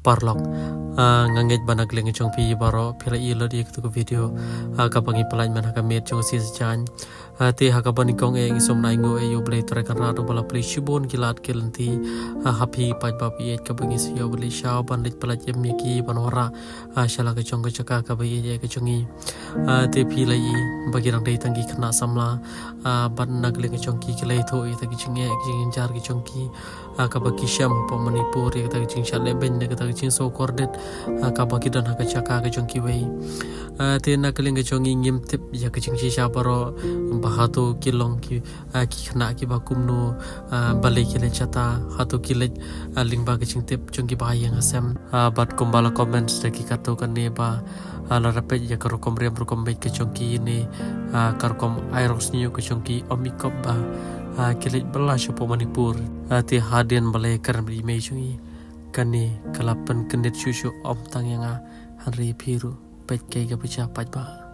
parlok ngangit banak lengi chong pi baro phila i lo di ku video kapangi pelai man haka met chong si chan te haka bani kong e ngisom nai ngo e yo blai tra kan ra do bala play shibon kilat kelenti happy pai ba pi ka bangi si yo blai sha ban lit pala jem mi ki ban hora shala ka chong ka chaka ka bai ye ka chongi te pi lai bagi rang dei tangi khna samla ban nak lengi chong ki kelai tho i ta ki chinge jing jar ki chong ki ka ba ki sham po manipur ye ta ki ching shale ben ne ka ta ki ching so kordet ka ba ki dan haka chaka ka chong ki wei te nak lengi chong ngim tip ya ka ching chi sha baro bahato kilong ki khna ki ba kumno balai ki le chata hato ki le ling ba ki ching tip chong ki ba yang asam bat kumbala comments de ki kato kan ne ba ala rapet ya karokom riam rokom baik ke chongki ini karokom airos niyo ke chongki omikop ba kilit bala shopo manipur ti hadian balai karam di mei chungi kani kalapan kendit susu om tang yang hanri biru baik ke ga baca ba